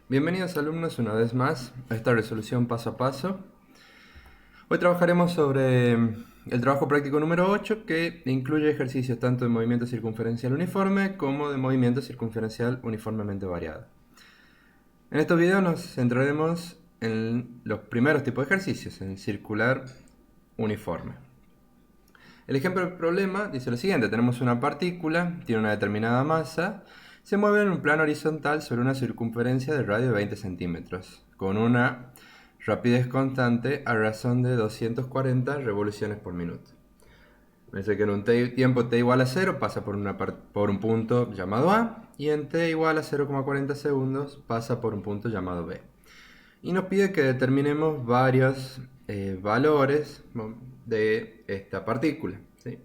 Bienvenidos alumnos una vez más a esta resolución paso a paso. Hoy trabajaremos sobre el trabajo práctico número 8, que incluye ejercicios tanto de movimiento circunferencial uniforme como de movimiento circunferencial uniformemente variado. En estos videos nos centraremos en los primeros tipos de ejercicios, en circular uniforme. El ejemplo del problema dice lo siguiente: tenemos una partícula, tiene una determinada masa, se mueve en un plano horizontal sobre una circunferencia de radio de 20 centímetros, con una rapidez constante a razón de 240 revoluciones por minuto. Dice que en un tiempo t igual a 0 pasa por un punto llamado A, y en t igual a 0,40 segundos pasa por un punto llamado B. Y nos pide que determinemos varios valores de esta partícula, ¿sí?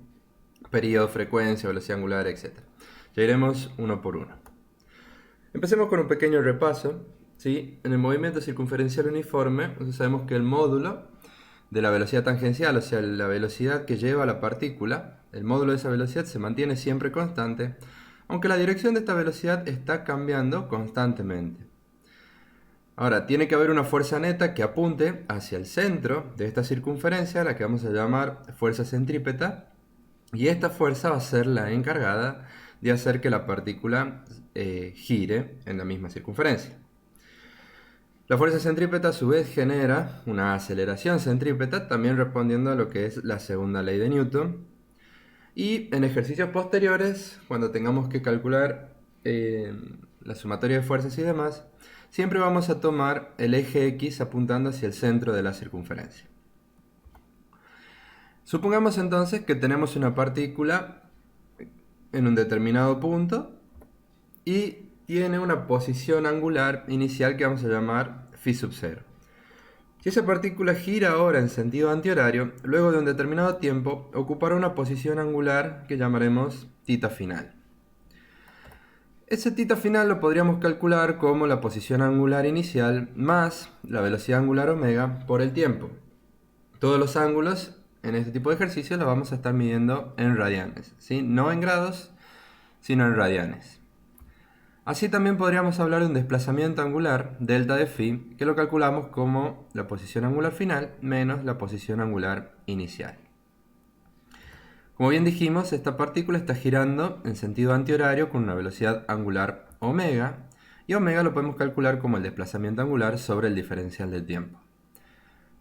Periodo, frecuencia, velocidad angular, etc. Ya iremos uno por uno. Empecemos con un pequeño repaso, ¿sí? En el movimiento circunferencial uniforme, entonces sabemos que el módulo de la velocidad tangencial, o sea, la velocidad que lleva la partícula, el módulo de esa velocidad se mantiene siempre constante, aunque la dirección de esta velocidad está cambiando constantemente. Ahora, tiene que haber una fuerza neta que apunte hacia el centro de esta circunferencia, la que vamos a llamar fuerza centrípeta, y esta fuerza va a ser la encargada de hacer que la partícula gire en la misma circunferencia. La fuerza centrípeta a su vez genera una aceleración centrípeta, también respondiendo a lo que es la segunda ley de Newton. Y en ejercicios posteriores, cuando tengamos que calcular la sumatoria de fuerzas y demás, siempre vamos a tomar el eje X apuntando hacia el centro de la circunferencia. Supongamos entonces que tenemos una partícula en un determinado punto y tiene una posición angular inicial que vamos a llamar phi sub 0. Si esa partícula gira ahora en sentido antihorario, luego de un determinado tiempo ocupará una posición angular que llamaremos θ final. Ese θ final lo podríamos calcular como la posición angular inicial más la velocidad angular omega por el tiempo. Todos los ángulos en este tipo de ejercicios los vamos a estar midiendo en radianes, ¿sí? No en grados, sino en radianes. Así también podríamos hablar de un desplazamiento angular, delta de phi, que lo calculamos como la posición angular final menos la posición angular inicial. Como bien dijimos, esta partícula está girando en sentido antihorario con una velocidad angular omega, y omega lo podemos calcular como el desplazamiento angular sobre el diferencial del tiempo.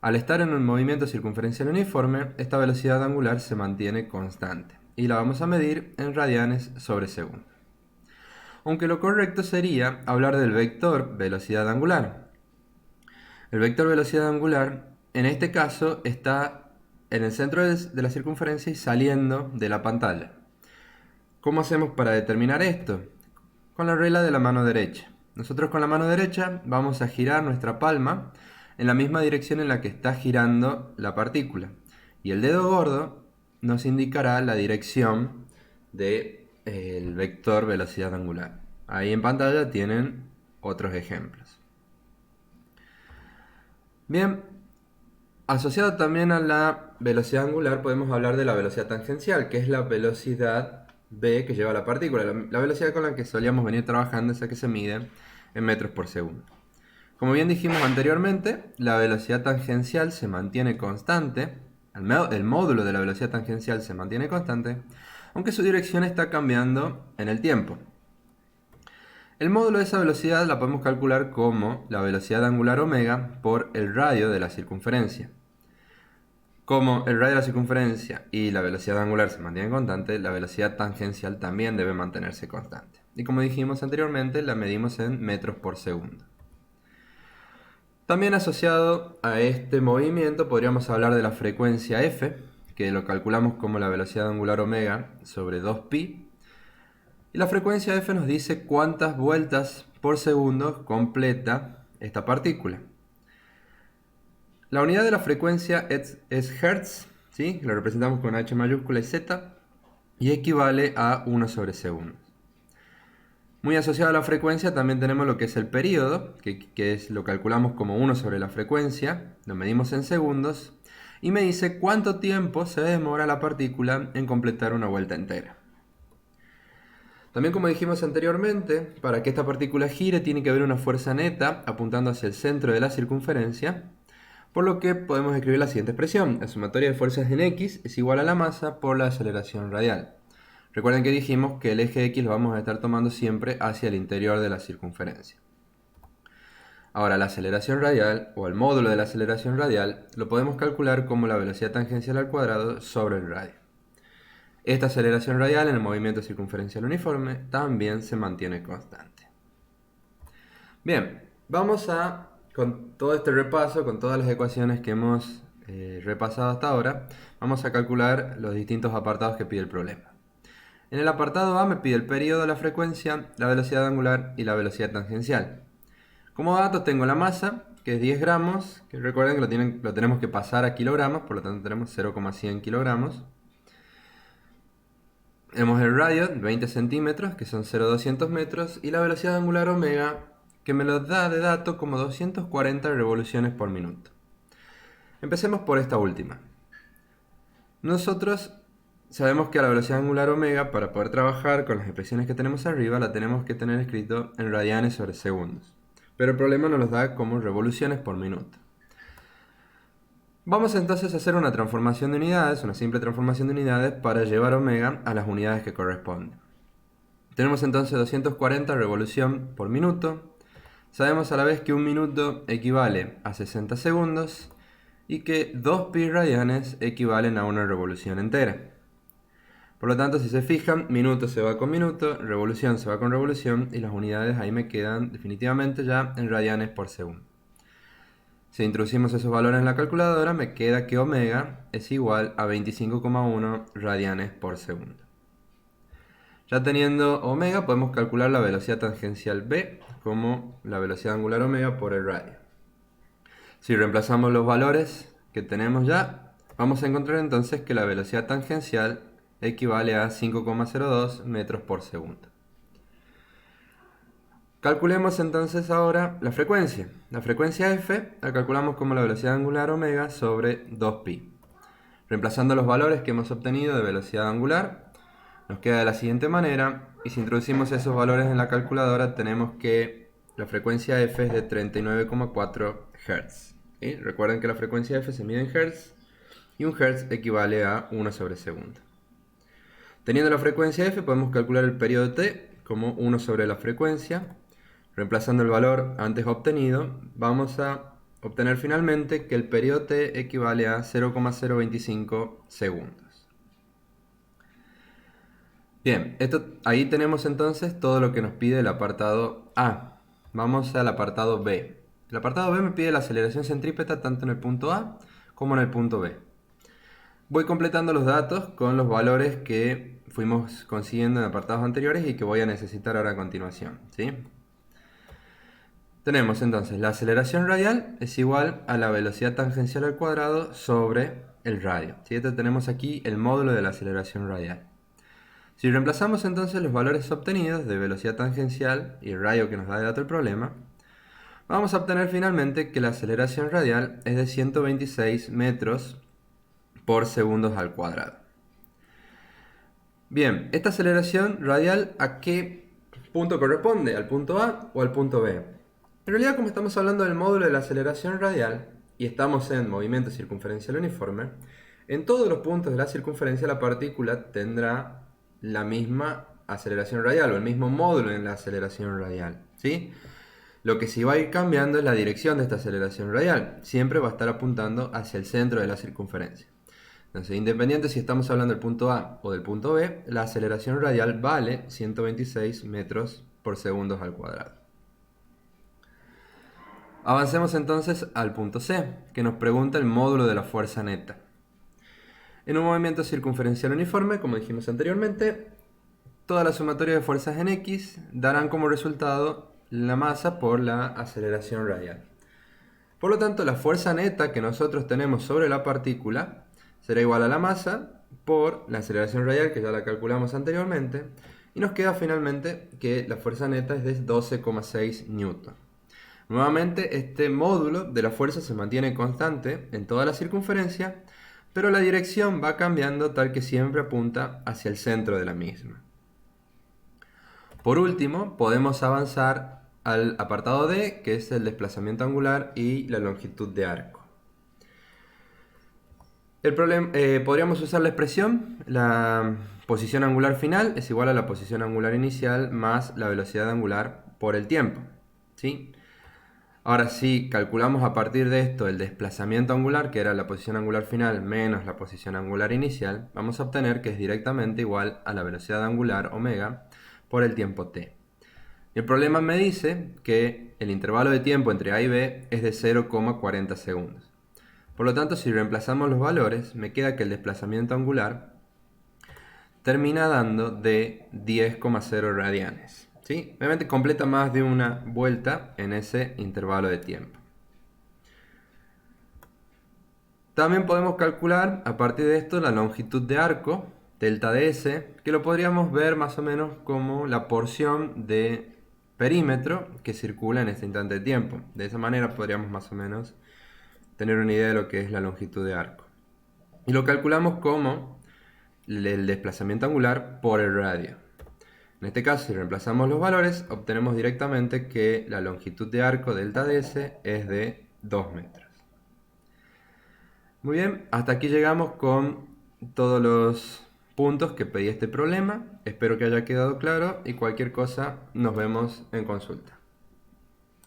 Al estar en un movimiento circunferencial uniforme, esta velocidad angular se mantiene constante, y la vamos a medir en radianes sobre segundo. Aunque lo correcto sería hablar del vector velocidad angular. El vector velocidad angular, en este caso, está en el centro de la circunferencia y saliendo de la pantalla. ¿Cómo hacemos para determinar esto? Con la regla de la mano derecha. Nosotros con la mano derecha vamos a girar nuestra palma en la misma dirección en la que está girando la partícula. Y el dedo gordo nos indicará la dirección del vector velocidad angular. Ahí en pantalla tienen otros ejemplos. Bien, asociado también a la velocidad angular podemos hablar de la velocidad tangencial, que es la velocidad v que lleva la partícula, la velocidad con la que solíamos venir trabajando, esa que se mide en metros por segundo. Como bien dijimos anteriormente, la velocidad tangencial se mantiene constante, el módulo de la velocidad tangencial se mantiene constante, aunque su dirección está cambiando en el tiempo. El módulo de esa velocidad la podemos calcular como la velocidad angular omega por el radio de la circunferencia. Como el radio de la circunferencia y la velocidad angular se mantienen constantes, la velocidad tangencial también debe mantenerse constante. Y como dijimos anteriormente, la medimos en metros por segundo. También asociado a este movimiento podríamos hablar de la frecuencia f, que lo calculamos como la velocidad angular omega sobre 2pi. Y la frecuencia f nos dice cuántas vueltas por segundo completa esta partícula. La unidad de la frecuencia es Hertz, ¿sí? Lo representamos con H mayúscula y Z, y equivale a 1 sobre segundo. Muy asociado a la frecuencia también tenemos lo que es el periodo, lo calculamos como 1 sobre la frecuencia, lo medimos en segundos, y me dice cuánto tiempo se demora la partícula en completar una vuelta entera. También, como dijimos anteriormente, para que esta partícula gire tiene que haber una fuerza neta apuntando hacia el centro de la circunferencia, por lo que podemos escribir la siguiente expresión: la sumatoria de fuerzas en x es igual a la masa por la aceleración radial. Recuerden que dijimos que el eje x lo vamos a estar tomando siempre hacia el interior de la circunferencia. Ahora, la aceleración radial, o el módulo de la aceleración radial, lo podemos calcular como la velocidad tangencial al cuadrado sobre el radio. Esta aceleración radial en el movimiento circunferencial uniforme también se mantiene constante. Bien, vamos con todo este repaso, con todas las ecuaciones que hemos repasado hasta ahora, vamos a calcular los distintos apartados que pide el problema. En el apartado A me pide el periodo, la frecuencia, la velocidad angular y la velocidad tangencial. Como datos tengo la masa, que es 10 gramos, que recuerden que lo tenemos que pasar a kilogramos, por lo tanto tenemos 0,100 kilogramos. Tenemos el radio, 20 centímetros, que son 0,200 metros, y la velocidad angular omega, que me lo da de dato como 240 revoluciones por minuto. Empecemos por esta última. Nosotros sabemos que a la velocidad angular omega, para poder trabajar con las expresiones que tenemos arriba, la tenemos que tener escrito en radianes sobre segundos. Pero el problema nos los da como revoluciones por minuto. Vamos entonces a hacer una transformación de unidades, una simple transformación de unidades, para llevar omega a las unidades que corresponden. Tenemos entonces 240 revolución por minuto. Sabemos a la vez que un minuto equivale a 60 segundos y que 2 pi radianes equivalen a una revolución entera. Por lo tanto, si se fijan, minuto se va con minuto, revolución se va con revolución, y las unidades ahí me quedan definitivamente ya en radianes por segundo. Si introducimos esos valores en la calculadora, me queda que omega es igual a 25,1 radianes por segundo. Ya teniendo omega, podemos calcular la velocidad tangencial b como la velocidad angular omega por el radio. Si reemplazamos los valores que tenemos ya, vamos a encontrar entonces que la velocidad tangencial equivale a 5,02 metros por segundo. Calculemos entonces ahora la frecuencia. La frecuencia f la calculamos como la velocidad angular omega sobre 2pi. Reemplazando los valores que hemos obtenido de velocidad angular, nos queda de la siguiente manera, y si introducimos esos valores en la calculadora tenemos que la frecuencia f es de 39,4 Hz. ¿Sí? Recuerden que la frecuencia f se mide en Hz, y un Hz equivale a 1 sobre segundo. Teniendo la frecuencia f, podemos calcular el periodo t como 1 sobre la frecuencia. Reemplazando el valor antes obtenido, vamos a obtener finalmente que el periodo t equivale a 0,025 segundos. Bien, ahí tenemos entonces todo lo que nos pide el apartado A. Vamos al apartado B. El apartado B me pide la aceleración centrípeta tanto en el punto A como en el punto B. Voy completando los datos con los valores que fuimos consiguiendo en apartados anteriores y que voy a necesitar ahora a continuación, ¿sí? Tenemos entonces la aceleración radial es igual a la velocidad tangencial al cuadrado sobre el radio, ¿sí? Tenemos aquí el módulo de la aceleración radial. Si reemplazamos entonces los valores obtenidos de velocidad tangencial y el radio que nos da de dato el problema, vamos a obtener finalmente que la aceleración radial es de 126 metros por segundos al cuadrado. Bien, esta aceleración radial, ¿a qué punto corresponde? ¿Al punto A o al punto B? En realidad, como estamos hablando del módulo de la aceleración radial y estamos en movimiento circunferencial uniforme, en todos los puntos de la circunferencia la partícula tendrá la misma aceleración radial o el mismo módulo en la aceleración radial, ¿sí? Lo que sí va a ir cambiando es la dirección de esta aceleración radial. Siempre va a estar apuntando hacia el centro de la circunferencia. Entonces, independiente si estamos hablando del punto A o del punto B, la aceleración radial vale 126 metros por segundo al cuadrado. Avancemos entonces al punto C, que nos pregunta el módulo de la fuerza neta. En un movimiento circunferencial uniforme, como dijimos anteriormente, toda la sumatoria de fuerzas en X darán como resultado la masa por la aceleración radial. Por lo tanto, la fuerza neta que nosotros tenemos sobre la partícula será igual a la masa por la aceleración radial, que ya la calculamos anteriormente, y nos queda finalmente que la fuerza neta es de 12,6 newton. Nuevamente, este módulo de la fuerza se mantiene constante en toda la circunferencia, pero la dirección va cambiando tal que siempre apunta hacia el centro de la misma. Por último, podemos avanzar al apartado D, que es el desplazamiento angular y la longitud de arco. Podríamos usar la expresión, la posición angular final es igual a la posición angular inicial más la velocidad angular por el tiempo, ¿sí? Ahora, si calculamos a partir de esto el desplazamiento angular, que era la posición angular final menos la posición angular inicial, vamos a obtener que es directamente igual a la velocidad angular, omega, por el tiempo t. Y el problema me dice que el intervalo de tiempo entre A y B es de 0,40 segundos. Por lo tanto, si reemplazamos los valores, me queda que el desplazamiento angular termina dando de 10,0 radianes. ¿Sí? Obviamente completa más de una vuelta en ese intervalo de tiempo. También podemos calcular a partir de esto la longitud de arco, delta de S, que lo podríamos ver más o menos como la porción de perímetro que circula en este instante de tiempo. De esa manera podríamos más o menos tener una idea de lo que es la longitud de arco. Y lo calculamos como el desplazamiento angular por el radio. En este caso, si reemplazamos los valores, obtenemos directamente que la longitud de arco delta de S es de 2 metros. Muy bien, hasta aquí llegamos con todos los puntos que pedí este problema. Espero que haya quedado claro y cualquier cosa nos vemos en consulta.